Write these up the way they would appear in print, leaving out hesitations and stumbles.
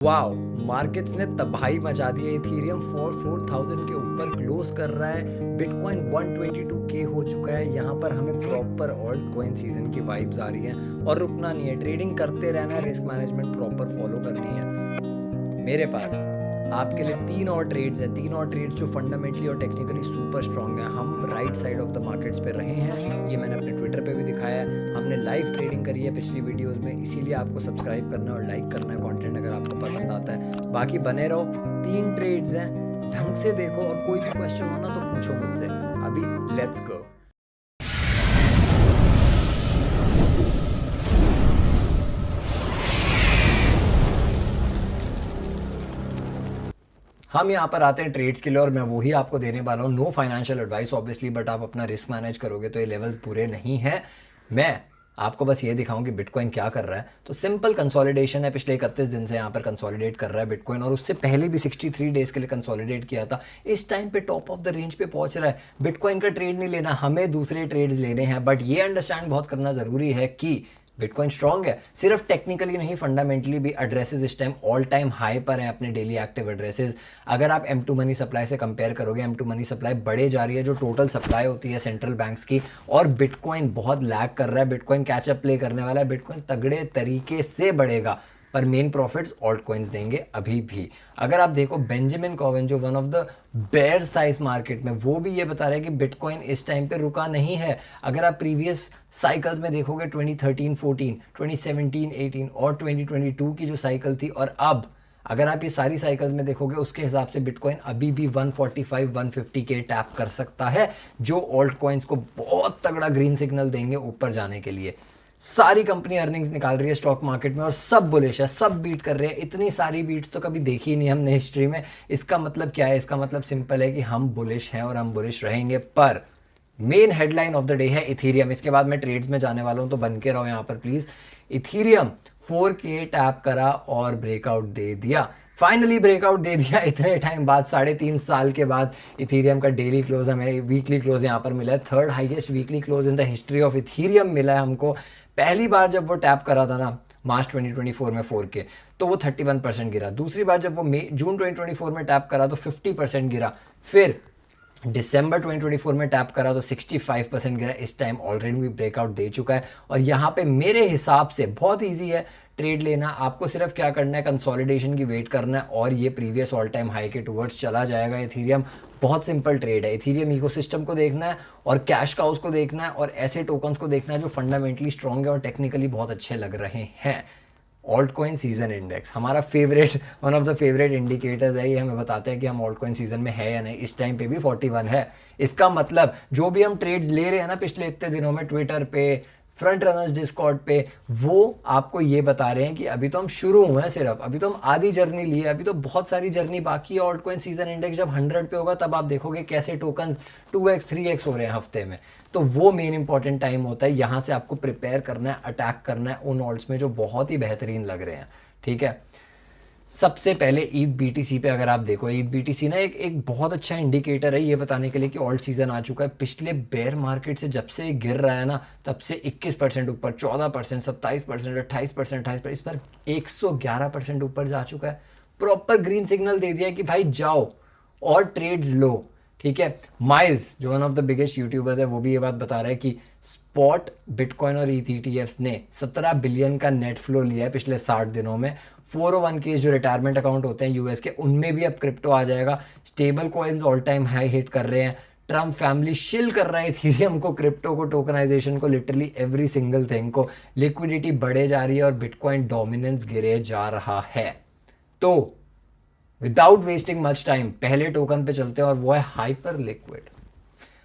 Wow, markets ने तबाही मचा दी है। इथीरियम 4000 के ऊपर क्लोज कर रहा है। बिटकॉइन 122K हो चुका है। यहाँ पर हमें प्रॉपर ऑल्ट कॉइन सीजन की वाइब्स आ रही हैं और रुकना नहीं है, ट्रेडिंग करते रहना है, रिस्क मैनेजमेंट प्रॉपर फॉलो करनी है। मेरे पास आपके लिए तीन और ट्रेड्स हैं, तीन और ट्रेड्स जो फंडामेंटली और टेक्निकली सुपर स्ट्रांग हैं। हम right side of the markets पे रहे हैं, ये मैंने अपने ट्विटर पे भी दिखाया है। हमने लाइव ट्रेडिंग करी है पिछली वीडियोस में, इसीलिए आपको सब्सक्राइब करना और लाइक करना है कंटेंट अगर आपको पसंद आता है। बाकी बने रहो, तीन ट्रेड्स हैं, ढंग से देखो और कोई भी क्वेश्चन हो ना तो पूछो मुझसे। अभी लेट्स गो। हम यहाँ पर आते हैं ट्रेड्स के लिए और मैं वही आपको देने वाला हूँ। No financial advice obviously, but आप अपना रिस्क मैनेज करोगे तो ये लेवल पूरे नहीं है। मैं आपको बस ये दिखाऊं कि बिटकॉइन क्या कर रहा है। तो सिंपल कंसोलिडेशन है, पिछले 31 दिन से यहाँ पर कंसोलिडेट कर रहा है बिटकॉइन और उससे पहले भी 63 डेज के लिए कंसोलिडेट किया था। इस टाइम पे टॉप ऑफ द रेंज पे पहुंच रहा है। बिटकॉइन का ट्रेड नहीं लेना, हमें दूसरे ट्रेड्स लेने हैं, बट ये अंडरस्टैंड बहुत करना जरूरी है कि बिटकॉइन स्ट्रांग है, सिर्फ टेक्निकली नहीं फंडामेंटली भी। एड्रेसेस इस टाइम ऑल टाइम हाई पर हैं अपने डेली एक्टिव एड्रेसेस। अगर आप M2 मनी सप्लाई से कंपेयर करोगे, M2 मनी सप्लाई बढ़े जा रही है जो टोटल सप्लाई होती है सेंट्रल बैंक्स की, और बिटकॉइन बहुत लैग कर रहा है। बिटकॉइन कैचअप प्ले करने वाला है, बिटकॉइन तगड़े तरीके से बढ़ेगा, पर मेन प्रॉफिट्स ऑल्ट कॉइन्स देंगे अभी भी। अगर आप देखो बेंजामिन कोवेन जो वन ऑफ द बेयर्स था इस मार्केट में, वो भी ये बता रहा है कि बिटकॉइन इस टाइम पे रुका नहीं है। अगर आप प्रीवियस साइकिल्स में देखोगे 2013-14, 2017-18 और 2022 की जो साइकिल थी, और अब अगर आप ये सारी साइकिल्स में देखोगे उसके हिसाब से बिटकॉइन अभी भी 145-150 के टैप कर सकता है, जो ऑल्ट कॉइन्स को बहुत तगड़ा ग्रीन सिग्नल देंगे ऊपर जाने के लिए। सारी कंपनी अर्निंग्स निकाल रही है स्टॉक मार्केट में और सब बुलिश है, सब बीट कर रहे हैं। इतनी सारी बीट्स तो कभी देखी नहीं हमने हिस्ट्री में। इसका मतलब क्या है? इसका मतलब सिंपल है कि हम बुलिश हैं और हम बुलिश रहेंगे। पर main headline of the day है इथीरियम। इसके बाद मैं ट्रेड्स में जाने वाला हूं, तो बन के रहो यहाँ पर प्लीज। इथीरियम 4K टैप करा और ब्रेकआउट दे दिया, फाइनली ब्रेकआउट दे दिया इतने टाइम बाद, 3.5 साल के बाद। इथीरियम का डेली क्लोज हमें, वीकली क्लोज यहाँ पर मिला है, third highest weekly close in the history of Ethereum मिला है हमको। पहली बार जब वो टैप करा था ना मार्च 2024 में 4K, तो वो 31% गिरा। दूसरी बार जब वो जून 2024 में टैप करा तो 50% गिरा। फिर दिसंबर 2024 में टैप करा तो 65% गिरा। इस टाइम ऑलरेडी भी ब्रेकआउट दे चुका है और यहाँ पे मेरे हिसाब से बहुत ईजी है ट्रेड लेना। आपको सिर्फ क्या करना है, कंसोलिडेशन की वेट करना है और ये प्रीवियस ऑल टाइम हाई के टुवर्ड्स चला जाएगा इथीरियम। बहुत सिंपल ट्रेड है। इथीरियम इकोसिस्टम को देखना है और कैश काउस को देखना है और ऐसे टोकन्स को देखना है जो फंडामेंटली स्ट्रॉन्ग है और टेक्निकली बहुत अच्छे लग रहे हैं। ऑल्ट कॉइन सीजन इंडेक्स हमारा favourite, one of the favourite indicators है। ये हमें बताते हैं कि हम ऑल्ट कॉइन सीजन में है या नहीं। इस टाइम पे भी 41 है। इसका मतलब जो भी हम ट्रेड्स ले रहे हैं ना पिछले इतने दिनों में, ट्विटर पे, फ्रंट रनर्स डिस्कॉर्ड पे, वो आपको ये बता रहे हैं कि अभी तो हम शुरू हुए हैं, सिर्फ अभी तो हम आधी जर्नी लिए, अभी तो बहुत सारी जर्नी बाकी है। ऑल्ट कॉइन सीजन इंडेक्स जब 100 पे होगा तब आप देखोगे कैसे टोकन्स 2x 3x हो रहे हैं हफ्ते में। तो वो मेन इंपॉर्टेंट टाइम होता है, यहाँ से आपको प्रिपेयर करना है, अटैक करना है उन ऑल्ट्स में जो बहुत ही बेहतरीन लग रहे हैं। ठीक है, सबसे पहले ईद BTC पे अगर आप देखो, ईद BTC ना एक बहुत अच्छा इंडिकेटर है ये बताने के लिए कि ऑल्ट सीजन आ चुका है। पिछले बेयर मार्केट से जब से गिर रहा है ना, तब से 21% ऊपर, 14%, 27%, 28%, 28%, इस पर 111% ऊपर जा चुका है। प्रॉपर ग्रीन सिग्नल दे दिया कि भाई जाओ और ट्रेड्स लो। ठीक है, माइल्स जो one of the biggest YouTubers है वो भी ये बात बता रहा है कि स्पॉट बिटकॉइन और ETFs ने 17 बिलियन का नेट फ्लो लिया है पिछले 60 दिनों में। 401k जो रिटायरमेंट अकाउंट होते हैं US के, उनमें भी अब क्रिप्टो आ जाएगा। Stable coins all time high hit कर रहे हैं। ट्रम्प फैमिली शिल कर रहा है इथीरियम को, क्रिप्टो को, टोकनाइजेशन को, लिटरली एवरी सिंगल थिंग को। लिक्विडिटी बढ़े जा रही है और बिटकॉइन डोमिनेंस गिरे जा रहा है। तो विदाउट वेस्टिंग मच टाइम पहले टोकन पे चलते हैं और वो है हाइपर लिक्विड।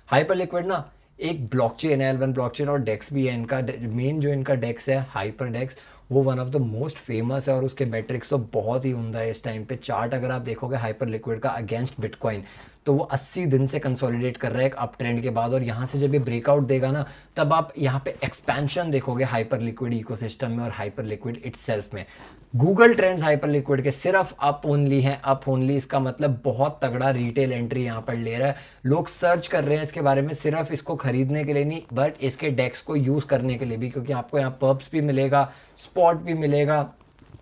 हाइपर लिक्विड ना एक ब्लॉकचेन है, L1 ब्लॉकचेन, और डेक्स भी है इनका। मेन जो इनका डेक्स है हाइपर डेक्स, वो one of the most famous है और उसके मैट्रिक्स तो बहुत ही उम्दा है इस टाइम पे। चार्ट अगर आप देखोगे हाइपर लिक्विड का अगेंस्ट बिटकॉइन, तो वो 80 दिन से कंसोलिडेट कर रहा है एक अप ट्रेंड के बाद, और यहाँ से जब ये ब्रेकआउट देगा ना, तब आप यहाँ पे एक्सपेंशन देखोगे हाइपर लिक्विड इकोसिस्टम में और हाइपर लिक्विड इटसेल्फ में। गूगल ट्रेंड्स हाइपर लिक्विड के सिर्फ अप ओनली हैं, अप ओनली। इसका मतलब बहुत तगड़ा रिटेल एंट्री यहाँ पर ले रहा है। लोग सर्च कर रहे हैं इसके बारे में, सिर्फ इसको खरीदने के लिए नहीं, बट इसके डेक्स को यूज करने के लिए भी, क्योंकि आपको यहाँ पर्प्स भी मिलेगा, स्पॉट भी मिलेगा।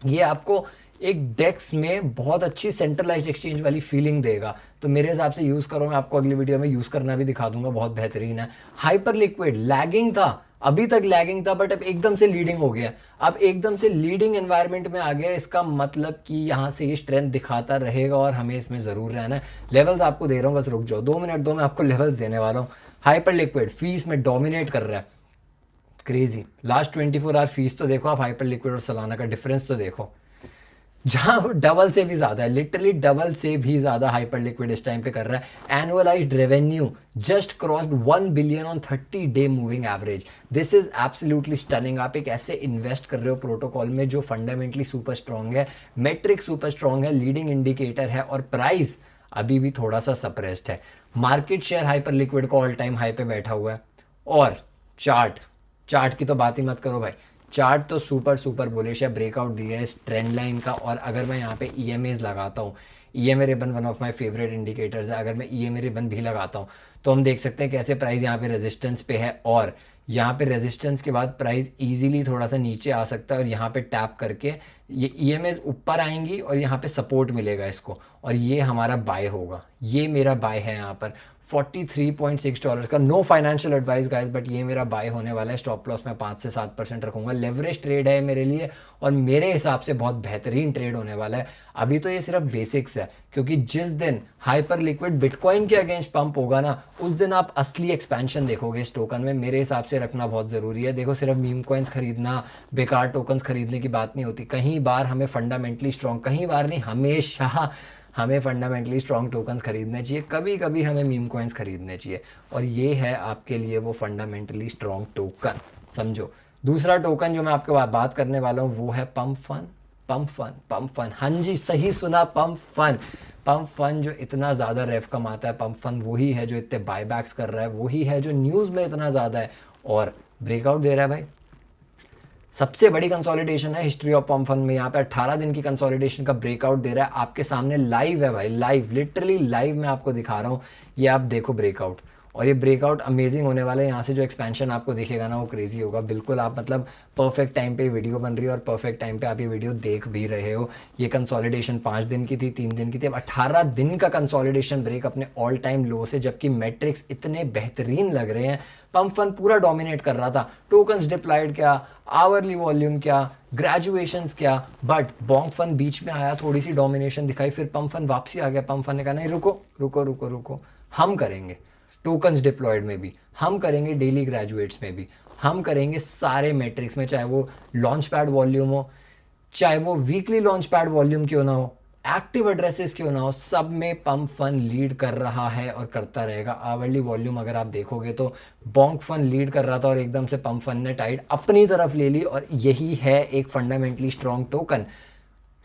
ये आपको एक डेक्स में बहुत अच्छी सेंट्रलाइज एक्सचेंज वाली फीलिंग देगा। तो मेरे हिसाब से यूज़ करो, मैं आपको अगली वीडियो में यूज़ करना भी दिखा दूंगा, बहुत बेहतरीन है। हाइपर लिक्विड लैगिंग था, अभी तक लैगिंग था, बट अब एकदम से लीडिंग हो गया, अब एकदम से लीडिंग एनवायरनमेंट में आ गया। इसका मतलब कि यहाँ से ये स्ट्रेंथ दिखाता रहेगा और हमें इसमें ज़रूर रहना है। लेवल्स आपको दे रहा हूँ, बस रुक जाओ 2 मिनट दो, मैं आपको लेवल्स देने वाला हूँ। हाइपर लिक्विड फीस में डोमिनेट कर रहा है, क्रेजी। लास्ट 24 आवर फीस तो देखो आप, हाइपर लिक्विड और सलाना का डिफरेंस तो देखो, जहां डबल से भी ज्यादा है, लिटरली डबल से भी ज्यादा हाइपर लिक्विड इस टाइम पे कर रहा है। Annualised revenue just crossed 1 billion on 30 day moving average. This is absolutely stunning. आप एक ऐसे इन्वेस्ट कर रहे हो प्रोटोकॉल में जो फंडामेंटली सुपर स्ट्रॉन्ग है, मेट्रिक सुपर स्ट्रॉन्ग है, लीडिंग इंडिकेटर है, और प्राइस अभी भी थोड़ा सा सप्रेस्ड है। मार्केट शेयर हाइपर लिक्विड को ऑल टाइम हाई पे बैठा हुआ है। और चार्ट की तो बात ही मत करो भाई, चार्ट तो सुपर सुपर बुलिश है, ब्रेकआउट दिया है इस ट्रेंड लाइन का। और अगर मैं यहाँ पे EMAs लगाता हूँ, EMA ribbon one of my favourite indicators है, अगर मैं EMA रिबन भी लगाता हूँ तो हम देख सकते हैं कैसे प्राइस यहाँ पे रेजिस्टेंस पे है, और यहाँ पे रेजिस्टेंस के बाद प्राइस इजीली थोड़ा सा नीचे आ सकता है, और यहाँ पे टैप करके ये EMAs ऊपर आएंगी और यहाँ पे सपोर्ट मिलेगा इसको, और ये हमारा बाय होगा। ये मेरा बाय है यहाँ पर $43.6 का। No financial advice guys, but ये मेरा बाय होने वाला है। स्टॉप लॉस मैं 5 से 7% रखूंगा। लेवरेज ट्रेड है मेरे लिए, और मेरे हिसाब से बहुत बेहतरीन ट्रेड होने वाला है। अभी तो ये सिर्फ बेसिक्स है, क्योंकि जिस दिन हाइपर लिक्विड बिटकॉइन के अगेंस्ट पंप होगा ना, उस दिन आप असली एक्सपेंशन देखोगे इस टोकन में। मेरे हिसाब से रखना बहुत ज़रूरी है। देखो, सिर्फ मीम कॉइन्स खरीदना, बेकार टोकन्स खरीदने की बात नहीं होती। कहीं बार हमें फंडामेंटली स्ट्रॉन्ग, कहीं बार नहीं, हमेशा हमें फंडामेंटली स्ट्रॉन्ग टोकन्स खरीदने चाहिए। कभी कभी हमें मीम कॉइन्स खरीदने चाहिए, और ये है आपके लिए वो फंडामेंटली स्ट्रॉन्ग टोकन, समझो। दूसरा टोकन जो मैं आपके बात करने वाला हूँ वो है पंप फन। पंप फन, हाँ जी, सही सुना, पंप फन जो इतना ज़्यादा रेफ कमाता है, पंप फन वही है जो इतने बायबैक्स कर रहा है, वही है जो न्यूज़ में इतना ज़्यादा है और ब्रेकआउट दे रहा है भाई। सबसे बड़ी कंसोलिडेशन है हिस्ट्री ऑफ पंप फंड में। यहाँ पे 18 दिन की कंसोलिडेशन का ब्रेकआउट दे रहा है, आपके सामने लाइव है भाई, लाइव, लिटरली लाइव मैं आपको दिखा रहा हूँ। ये आप देखो ब्रेकआउट, और ये ब्रेकआउट अमेजिंग होने वाला है। यहाँ से जो एक्सपेंशन आपको दिखेगा ना, वो क्रेजी होगा। बिल्कुल आप मतलब परफेक्ट टाइम पे वीडियो बन रही है, और परफेक्ट टाइम पे आप ये वीडियो देख भी रहे हो। ये कंसोलिडेशन 5 दिन की थी, 3 दिन की थी, अब 18 दिन का कंसोलिडेशन ब्रेक अपने ऑल टाइम लो से, जबकि मैट्रिक्स इतने बेहतरीन लग रहे हैं। पंप फंड पूरा डोमिनेट कर रहा था, टोकन्स डिप्लॉयड क्या, आवरली वॉल्यूम क्या, ग्रेजुएशंस क्या, बट बॉन्ग फंड बीच में आया, थोड़ी सी डोमिनेशन दिखाई, फिर पंप फंड वापसी आ गया। पंप फंड ने कहा नहीं, रुको, हम करेंगे टोकन्स डिप्लॉयड में भी, हम करेंगे डेली ग्रेजुएट्स में भी, हम करेंगे सारे मैट्रिक्स में, चाहे वो लॉन्च पैड वॉल्यूम हो, चाहे वो वीकली लॉन्च पैड वॉल्यूम क्यों ना हो, एक्टिव एड्रेसेस क्यों ना हो, सब में पंप फन लीड कर रहा है और करता रहेगा। आवरली वॉल्यूम अगर आप देखोगे तो बॉन्ग फन लीड कर रहा था, और एकदम से पंप फन ने टाइड अपनी तरफ ले ली, और यही है एक फंडामेंटली स्ट्रॉन्ग टोकन।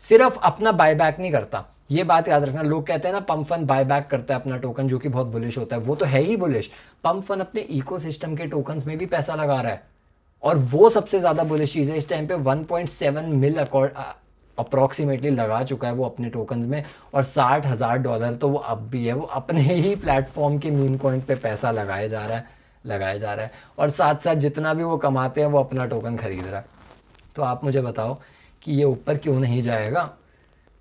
सिर्फ अपना बायबैक नहीं करता, ये बात याद रखना। लोग कहते हैं ना पंप फन बायबैक करता है अपना टोकन, जो कि बहुत बुलिश होता है, वो तो है ही बुलिश। पंप फन अपने इकोसिस्टम के टोकन्स में भी पैसा लगा रहा है, और वो सबसे ज्यादा बुलिश चीज है। इस टाइम पे 1.7 मिल अप्रॉक्सीमेटली लगा चुका है वो अपने टोकन्स में, और $60,000 तो वो अब भी है। वो अपने ही प्लेटफॉर्म के मीम कॉइन्स पे पैसा लगाया जा रहा है, और साथ साथ जितना भी वो कमाते हैं वो अपना टोकन खरीद रहा है। तो आप मुझे बताओ कि ये ऊपर क्यों नहीं जाएगा।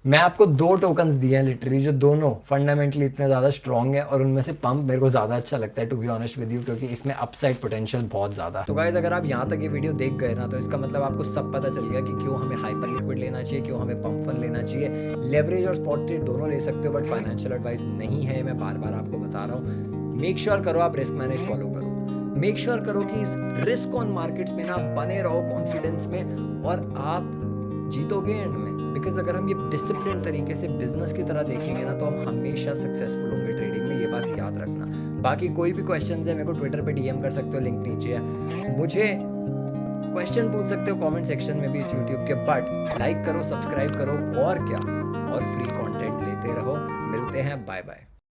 मैं आपको 2 टोकन्स दिए हैं लिटरली, जो दोनों फंडामेंटली इतने ज़्यादा स्ट्रॉन्ग है, और उनमें से पंप मेरे को ज़्यादा अच्छा लगता है, to be honest with you, क्योंकि इसमें अपसाइड पोटेंशियल बहुत ज़्यादा है। तो गाइस, अगर आप यहाँ तक ये वीडियो देख गए ना, तो इसका मतलब आपको सब पता चल गया कि क्यों हमें हाइपर लिक्विड लेना चाहिए, क्यों हमें पंप फंड लेना चाहिए। लेवरेज और स्पॉट ट्रेड दोनों ले सकते हो, बट फाइनेंशियल एडवाइस नहीं है, मैं बार बार आपको बता रहा हूँ। मेक श्योर करो आप रिस्क मैनेज फॉलो करो, मेक श्योर करो कि इस रिस्क ऑन मार्केट्स में ना बने रहो कॉन्फिडेंस में, और आप जीतोगे एंड में। बिकॉज अगर हम ये डिसिप्लिन तरीके से बिजनेस की तरह देखेंगे ना, तो हम हमेशा सक्सेसफुल होंगे ट्रेडिंग में, ये बात याद रखना। बाकी कोई भी क्वेश्चंस है मेरे को ट्विटर पे DM कर सकते हो, लिंक नीचे है। मुझे क्वेश्चन पूछ सकते हो कमेंट सेक्शन में भी इस यूट्यूब के, बट लाइक करो, सब्सक्राइब करो, और क्या, और फ्री कंटेंट लेते रहो। मिलते हैं, बाय बाय।